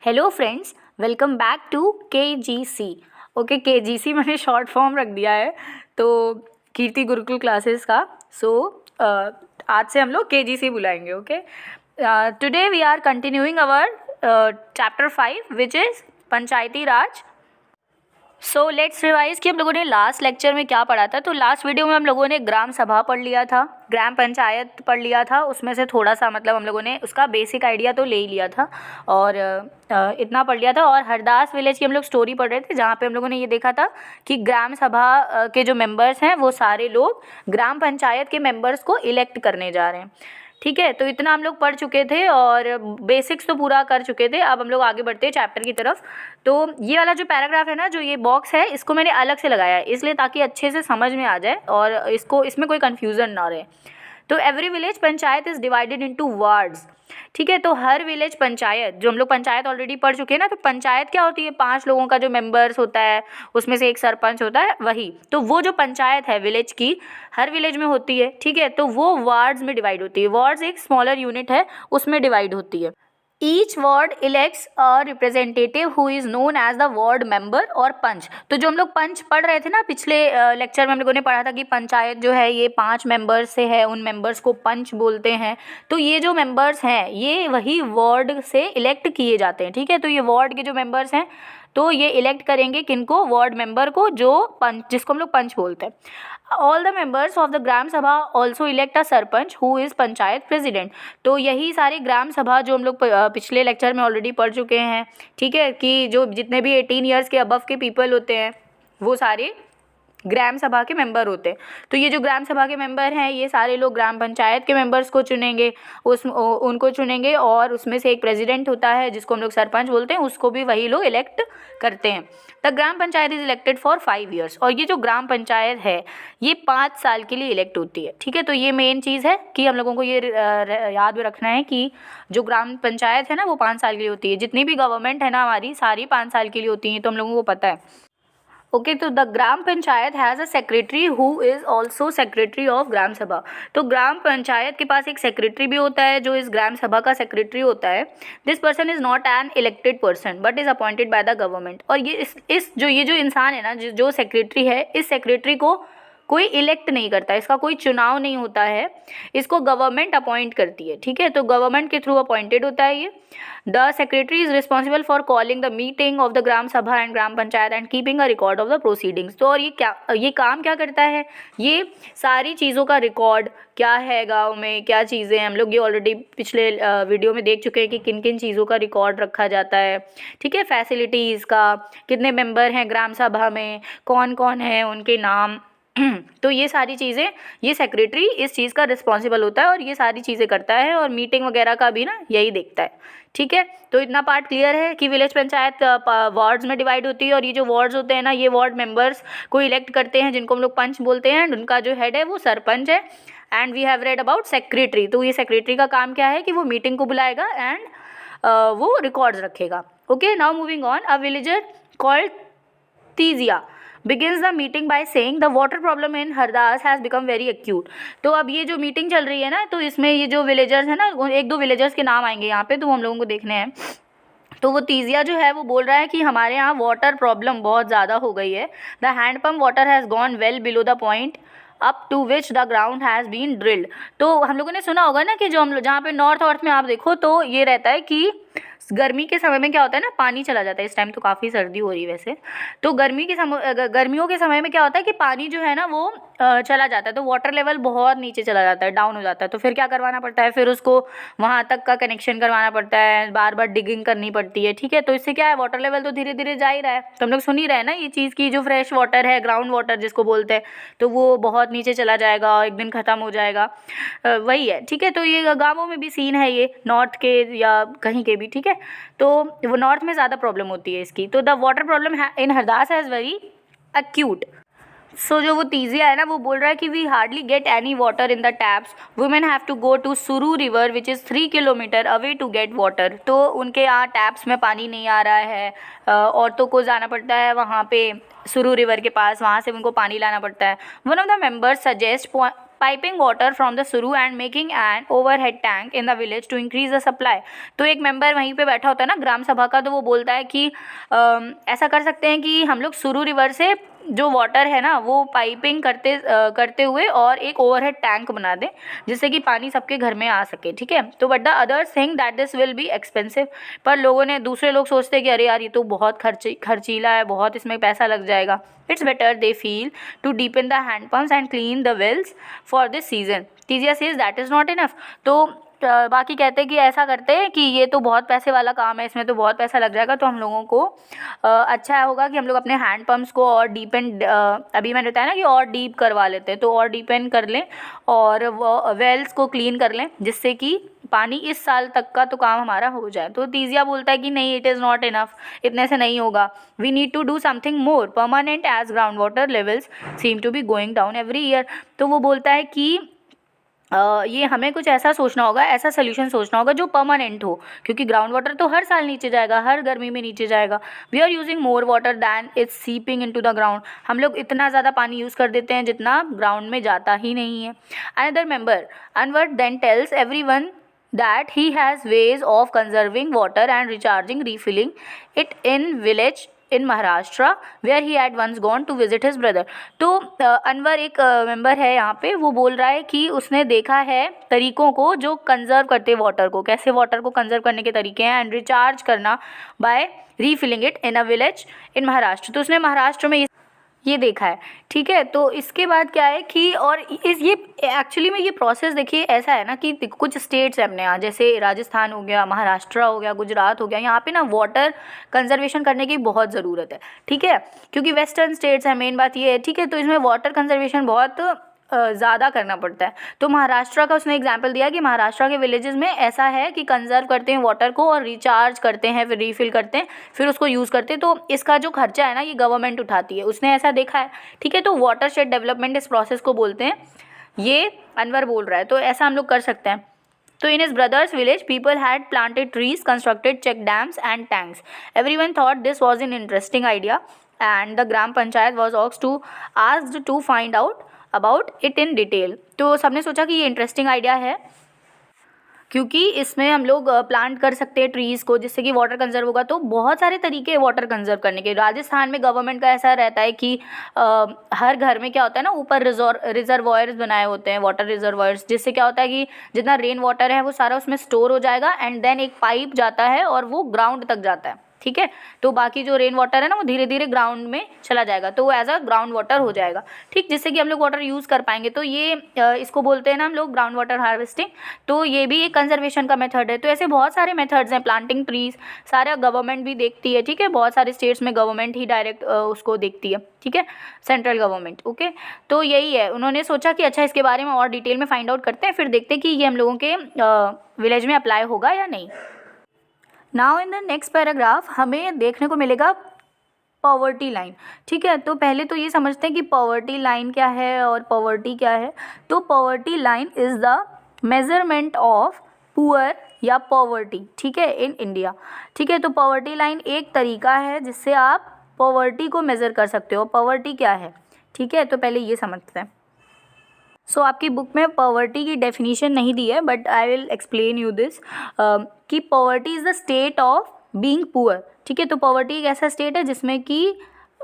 Hello friends, welcome back to KGC। Okay, KGC मैंने short form रख दिया है तो कीर्ति गुरुकुल क्लासेस का। आज से हम लोग KGC बुलाएंगे। Okay, today we are continuing our chapter 5 which is Panchayati Raj. So let's revise कि हम लोगों ने लास्ट लेक्चर में क्या पढ़ा था। तो लास्ट वीडियो में हम लोगों ने ग्राम सभा पढ़ लिया था, ग्राम पंचायत पढ़ लिया था। उसमें से थोड़ा सा मतलब हम लोगों ने उसका बेसिक आइडिया तो ले ही लिया था और इतना पढ़ लिया था। और हरदास विलेज की हम लोग स्टोरी पढ़ रहे थे, जहाँ पे हम लोगों ने ये देखा था कि ग्राम सभा के जो मेंबर्स हैं वो सारे लोग ग्राम पंचायत के मेंबर्स को इलेक्ट करने जा रहे हैं। ठीक है, तो इतना हम लोग पढ़ चुके थे और बेसिक्स तो पूरा कर चुके थे। अब हम लोग आगे बढ़ते हैं चैप्टर की तरफ। तो ये वाला जो पैराग्राफ है ना, जो ये बॉक्स है, इसको मैंने अलग से लगाया है इसलिए ताकि अच्छे से समझ में आ जाए और इसमें कोई कन्फ्यूज़न ना रहे। तो every village panchayat is divided into wards. ठीक है, तो हर विलेज पंचायत, जो हम लोग पंचायत ऑलरेडी पढ़ चुके हैं ना, तो पंचायत क्या होती है? 5 लोगों का जो मेंबर्स होता है, उसमें से एक सरपंच होता है, वही। तो वो जो पंचायत है विलेज की, हर विलेज में होती है। ठीक है, तो वो वार्ड्स में डिवाइड होती है। वार्ड्स एक स्मॉलर यूनिट है, उसमें डिवाइड होती है। Each ward elects a representative who is known as the ward member और पंच। तो जो हम लोग पंच पढ़ रहे थे ना, पिछले लेक्चर में हम लोगों ने पढ़ा था कि पंचायत जो है ये 5 मेंबर्स से है, उन मेंबर्स को पंच बोलते हैं। तो ये जो मेंबर्स हैं ये वही वार्ड से इलेक्ट किए जाते हैं। ठीक है, तो ये वार्ड के जो मेंबर्स हैं तो ये इलेक्ट करेंगे किनको? वार्ड मेंबर को, जो पंच, जिसको हम लोग पंच बोलते हैं। All the members of the gram sabha also elect a sarpanch who is panchayat president. तो यही सारे ग्राम सभा जो हम लोग पिछले लेक्चर में ऑलरेडी पढ़ चुके हैं। ठीक है, कि जो जितने भी 18 ईयर्स के अबव के पीपल होते हैं वो सारे ग्राम सभा के मेंबर होते हैं। तो ये जो ग्राम सभा के मेंबर हैं ये सारे लोग ग्राम पंचायत के मेंबर्स को चुनेंगे, उनको चुनेंगे और उसमें से एक प्रेसिडेंट होता है जिसको हम लोग सरपंच बोलते हैं, उसको भी वही लोग इलेक्ट करते हैं। The gram panchayat is elected for 5 years. और ये जो ग्राम पंचायत है ये 5 साल के लिए इलेक्ट होती है। ठीक है, तो ये मेन चीज़ है कि हम लोगों को ये याद रखना है कि जो ग्राम पंचायत है ना वो 5 साल के लिए होती है। जितनी भी गवर्नमेंट है ना हमारी, सारी 5 साल के लिए होती हैं, तो हम लोगों को पता है। ओके, तो the gram panchayat has a secretary who is also secretary of gram sabha. तो ग्राम पंचायत के पास एक सेक्रेटरी भी होता है जो इस ग्राम सभा का सेक्रेटरी होता है। This person is not an elected person but is appointed by the government. और ये जो इंसान है ना, जो सेक्रेटरी है, इस सेक्रेटरी को कोई इलेक्ट नहीं करता, इसका कोई चुनाव नहीं होता है, इसको गवर्नमेंट अपॉइंट करती है। ठीक है, तो गवर्नमेंट के थ्रू अपॉइंटेड होता है ये। The secretary is responsible for calling the meeting of the gram sabha and gram panchayat and keeping a record of the proceedings. तो और ये काम क्या करता है? ये सारी चीज़ों का रिकॉर्ड, क्या है गाँव में, क्या चीज़ें हैं, हम लोग ये ऑलरेडी पिछले वीडियो में देख चुके हैं कि किन किन चीज़ों का रिकॉर्ड रखा जाता है। ठीक है, फैसिलिटीज़ का, कितने मेंबर हैं ग्राम सभा में, कौन कौन है, उनके नाम। तो ये सारी चीज़ें, ये सेक्रेटरी इस चीज़ का रिस्पॉन्सिबल होता है और ये सारी चीज़ें करता है और मीटिंग वगैरह का भी ना यही देखता है। ठीक है, तो इतना पार्ट क्लियर है कि विलेज पंचायत वार्ड्स में डिवाइड होती है और ये जो वार्ड्स होते हैं ना, ये वार्ड मेंबर्स को इलेक्ट करते हैं जिनको हम लोग पंच बोलते हैं। एंड उनका जो हेड है वो सरपंच है। And we have read about secretary. तो ये सेक्रेटरी का काम क्या है कि वो मीटिंग को बुलाएगा एंड वो रिकॉर्ड्स रखेगा। Okay, now moving on. A villager called Tijiya begins the meeting by saying the water problem in Hardas has become very acute। तो अब ये जो मीटिंग चल रही है ना, तो इसमें ये जो विलेजर्स हैं ना, 1-2 विलेजर्स के नाम आएंगे यहाँ पे, तो हम लोगों को देखने हैं। तो वो तीजिया जो है वो बोल रहा है कि हमारे यहाँ वाटर प्रॉब्लम बहुत ज़्यादा हो गई है। The hand pump water has gone well below the point up to which the ground has been drilled. तो हम लोगों ने सुना होगा ना कि जो हम जहाँ पे नॉर्थ में आप देखो तो ये रहता है कि गर्मी के समय में क्या होता है ना, पानी चला जाता है। इस टाइम तो काफ़ी सर्दी हो रही है वैसे। तो गर्मियों के समय में क्या होता है कि पानी जो है ना वो चला जाता है, तो वाटर लेवल बहुत नीचे चला जाता है, डाउन हो जाता है। तो फिर क्या करवाना पड़ता है? फिर उसको वहाँ तक का कनेक्शन करवाना पड़ता है, बार बार डिगिंग करनी पड़ती है। ठीक है, तो इससे क्या है, वाटर लेवल तो धीरे धीरे जा ही रहा है। तो हम लोग सुन ही रहे हैं ना ये चीज़ की जो फ्रेश वाटर है, ग्राउंड वाटर जिसको बोलते हैं, तो वो बहुत नीचे चला जाएगा और एक दिन ख़त्म हो जाएगा। वही है। ठीक है, तो ये गाँवों में भी सीन है, ये नॉर्थ के या कहीं के भी। ठीक है, तो वो नॉर्थ में ज़्यादा प्रॉब्लम होती है इसकी। तो the water problem in Hardas has very acute. So जो वो तीजिया है ना वो बोल रहा है कि we hardly get any water in the taps. Women have to go to Suru river which is 3 kilometre away to get water. तो उनके यहाँ टैप्स में पानी नहीं आ रहा है, औरतों को जाना पड़ता है वहाँ पे सुरू रिवर के पास, वहाँ से उनको पानी लाना पड़ता है। One of the members suggest piping water from the Suru and making an overhead tank in the village to increase the supply. तो एक मेंबर वहीं पे बैठा होता है ना ग्राम सभा का, तो वो बोलता है कि ऐसा कर सकते हैं कि हम लोग सुरू रिवर से जो वाटर है ना वो पाइपिंग करते हुए और एक ओवरहेड टैंक बना दें जिससे कि पानी सबके घर में आ सके, ठीक है। तो but the others think that this will be expensive, पर दूसरे लोग सोचते हैं कि अरे यार ये तो बहुत खर्चीला है, बहुत इसमें पैसा लग जाएगा। It's better they feel to deepen the hand pumps and clean the wells for this season. Tijiya says that is not enough. तो बाकी कहते हैं कि ऐसा करते हैं कि ये तो बहुत पैसे वाला काम है, इसमें तो बहुत पैसा लग जाएगा, तो हम लोगों को अच्छा होगा कि हम लोग अपने हैंड पम्प्स को और डीपेंड अभी मैंने बताया ना कि और डीप करवा लेते हैं, तो और डीपेंड कर लें और वेल्स को क्लीन कर लें जिससे कि पानी इस साल तक का तो काम हमारा हो जाए। तो तीजिया बोलता है कि नहीं, इट इज़ नॉट इनफ, इतने से नहीं होगा, we need to do something more permanent as ground water levels seem to be going down every year. तो वो बोलता है कि ये हमें कुछ ऐसा सोचना होगा, ऐसा सोल्यूशन सोचना होगा जो परमानेंट हो, क्योंकि ग्राउंड वाटर तो हर साल नीचे जाएगा, हर गर्मी में नीचे जाएगा। We are using more water than it's seeping into the ground. हम लोग इतना ज़्यादा पानी यूज़ कर देते हैं जितना ग्राउंड में जाता ही नहीं है। Another member Anwar then tells everyone that he has ways of conserving water and recharging, refilling it in village in Maharashtra where he had once gone to visit his brother। तो अनवर एक मेंबर है यहाँ पे, वो बोल रहा है कि उसने देखा है तरीकों को जो कंजर्व करते हैं वाटर को, कैसे वाटर को कंजर्व करने के तरीके हैं, एंड रिचार्ज करना by refilling it in a village in Maharashtra. तो उसने महाराष्ट्र में ये देखा है, ठीक है। तो इसके बाद क्या है कि और ये एक्चुअली में ये प्रोसेस देखिए ऐसा है ना कि कुछ स्टेट्स हैं अपने यहाँ, जैसे राजस्थान हो गया, महाराष्ट्र हो गया, गुजरात हो गया, यहाँ पे ना वाटर कंजर्वेशन करने की बहुत ज़रूरत है, ठीक है, क्योंकि वेस्टर्न स्टेट्स हैं, मेन बात ये है, ठीक है। तो इसमें वाटर कंजर्वेशन बहुत ज़्यादा करना पड़ता है। तो महाराष्ट्र का उसने एग्जांपल दिया कि महाराष्ट्र के विलेजेस में ऐसा है कि कंजर्व करते हैं वाटर को और रिचार्ज करते हैं, फिर रीफिल करते हैं, फिर उसको यूज़ करते हैं। तो इसका जो खर्चा है ना ये गवर्नमेंट उठाती है, उसने ऐसा देखा है, ठीक है। तो वाटर शेड डेवलपमेंट इस प्रोसेस को बोलते हैं, ये अनवर बोल रहा है, तो ऐसा हम लोग कर सकते हैं। तो in his brother's village, people had planted trees, constructed check dams and tanks. Everyone thought this was an interesting idea, and the Gram Panchayat was asked to find out about it in detail. तो सबने सोचा कि ये interesting idea है क्योंकि इसमें हम लोग प्लांट कर सकते हैं ट्रीज़ को जिससे कि वाटर कंजर्व होगा। तो बहुत सारे तरीके हैं वाटर कंजर्व करने के। राजस्थान में गवर्नमेंट का ऐसा रहता है कि हर घर में क्या होता है ना, ऊपर रिजर्वॉयर्स बनाए होते हैं, वाटर रिजर्वॉयर्स, जिससे क्या होता है कि जितना रेन वाटर है वो सारा उसमें स्टोर हो जाएगा, एंड देन एक पाइप जाता है और वो ग्राउंड तक जाता है, ठीक है। तो बाकी जो रेन वाटर है ना वो धीरे धीरे ग्राउंड में चला जाएगा, तो वो एज अ ग्राउंड वाटर हो जाएगा, ठीक, जिससे कि हम लोग वाटर यूज़ कर पाएंगे। तो ये इसको बोलते हैं ना हम लोग ग्राउंड वाटर हार्वेस्टिंग। तो ये भी एक कंजर्वेशन का मेथड है। तो ऐसे बहुत सारे मेथड्स हैं, प्लांटिंग ट्रीज, सारा गवर्नमेंट भी देखती है, ठीक है। बहुत सारे स्टेट्स में गवर्नमेंट ही डायरेक्ट उसको देखती है, ठीक है, सेंट्रल गवर्नमेंट, ओके। तो यही है, उन्होंने सोचा कि अच्छा इसके बारे में और डिटेल में फाइंड आउट करते हैं, फिर देखते हैं कि ये हम लोगों के विलेज में अप्लाई होगा या नहीं। Now in the next paragraph हमें देखने को मिलेगा पॉवर्टी लाइन, ठीक है। तो पहले तो ये समझते हैं कि पॉवर्टी लाइन क्या है और पॉवर्टी क्या है। तो poverty line is the measurement of poor या पॉवर्टी, ठीक है, इन इंडिया, ठीक है। तो पॉवर्टी लाइन एक तरीका है जिससे आप पॉवर्टी को मेज़र कर सकते हो। पॉवर्टी क्या है, ठीक है, तो पहले ये समझते हैं। सो आपकी बुक में पॉवर्टी की डेफिनेशन नहीं दी है, but I will explain you this कि poverty is the state of being poor, ठीक है। तो पॉवर्टी एक ऐसा स्टेट है जिसमें कि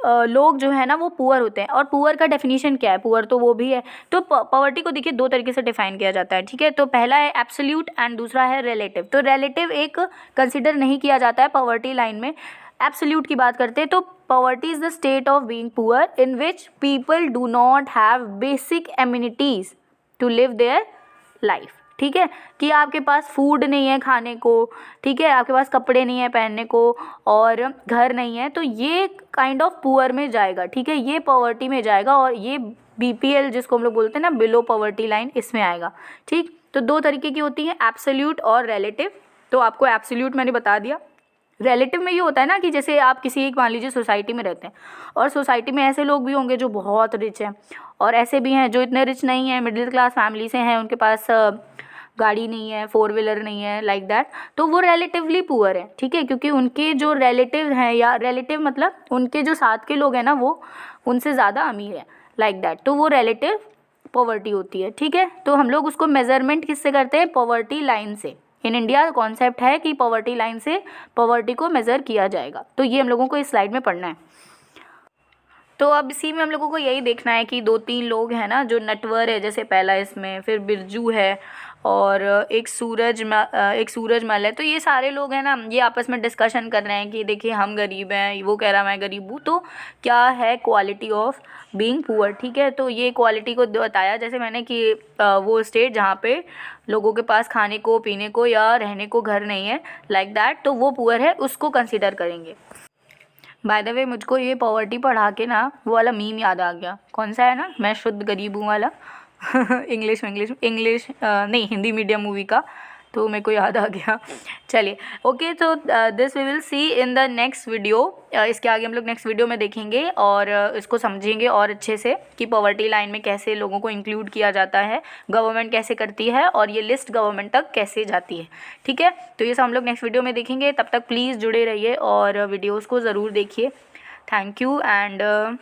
लोग जो है ना वो पुअर होते हैं। और पुअर का डेफिनेशन क्या है, पुअर तो वो भी है। तो पॉवर्टी को देखिए दो तरीके से डिफाइन किया जाता है, ठीक है। तो पहला है एब्सोल्यूट एंड दूसरा है रिलेटिव। तो रिलेटिव एक कंसिडर नहीं किया जाता है पॉवर्टी लाइन में, एब्सोल्यूट की बात करते हैं। तो poverty is the state of being poor in which people do not have basic amenities to live their life, ठीक है, कि आपके पास फूड नहीं है खाने को, ठीक है, आपके पास कपड़े नहीं है पहनने को और घर नहीं है, तो ये काइंड ऑफ पुअर में जाएगा, ठीक है, ये पॉवर्टी में जाएगा। और ये BPL जिसको हम लोग बोलते हैं ना, बिलो पॉवर्टी लाइन, इसमें आएगा, ठीक। तो दो तरीके की होती हैं, एब्सोल्यूट और रिलेटिव। तो आपको एब्सोल्यूट मैंने बता दिया। रिलेटिव में ये होता है ना कि जैसे आप किसी एक मान लीजिए सोसाइटी में रहते हैं और सोसाइटी में ऐसे लोग भी होंगे जो बहुत रिच हैं और ऐसे भी हैं जो इतने रिच नहीं हैं, मिडिल क्लास फैमिली से हैं, उनके पास गाड़ी नहीं है, 4 व्हीलर नहीं है, लाइक दैट। तो वो रिलेटिवली पुअर है, ठीक है, क्योंकि उनके जो रिलेटिव हैं, या रिलेटिव मतलब उनके जो साथ के लोग हैं ना वो उनसे ज़्यादा अमीर है, लाइक दैट। तो वो रिलेटिव पॉवर्टी होती है, ठीक है। तो हम लोग उसको मेज़रमेंट किससे करते हैं, पॉवर्टी लाइन से। इन इंडिया कॉन्सेप्ट है कि पॉवर्टी लाइन से पॉवर्टी को मेज़र किया जाएगा। तो ये हम लोगों को इस स्लाइड में पढ़ना है। तो अब इसी में हम लोगों को यही देखना है कि 2-3 लोग हैं ना, जो नटवर है जैसे पहला इसमें, फिर बिरजू है और एक सूरजमल है। तो ये सारे लोग हैं ना, ये आपस में डिस्कशन कर रहे हैं कि देखिए हम गरीब हैं, वो कह रहा मैं गरीब हूँ। तो क्या है क्वालिटी ऑफ बीइंग पुअर, ठीक है। तो ये क्वालिटी को बताया जैसे मैंने कि वो स्टेट जहाँ पे लोगों के पास खाने को, पीने को या रहने को घर नहीं है, लाइक दैट, तो वो पुअर है, उसको कंसिडर करेंगे। बाय द वे मुझको ये पॉवर्टी पढ़ा के ना वो वाला मीम याद आ गया। कौन सा है ना, मैं शुद्ध गरीब हूँ वाला इंग्लिश नहीं, हिंदी मीडियम मूवी का, तो मेरे को याद आ गया। चलिए ओके, तो this we will see in the next video. इसके आगे हम लोग नेक्स्ट वीडियो में देखेंगे और इसको समझेंगे और अच्छे से कि पॉवर्टी लाइन में कैसे लोगों को इंक्लूड किया जाता है, गवर्नमेंट कैसे करती है और ये लिस्ट गवर्नमेंट तक कैसे जाती है, ठीक है। तो ये सब हम लोग नेक्स्ट वीडियो में देखेंगे। तब तक प्लीज़ जुड़े रहिए और वीडियोज़ को ज़रूर देखिए। Thank you and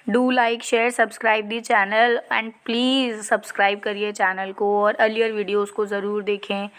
do like share subscribe the channel and please subscribe करिए चैनल को और अर्लियर वीडियोज़ को ज़रूर देखें,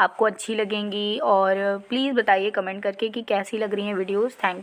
आपको अच्छी लगेंगी। और प्लीज़ बताइए कमेंट करके कि कैसी लग रही हैं वीडियोज़। Thank you.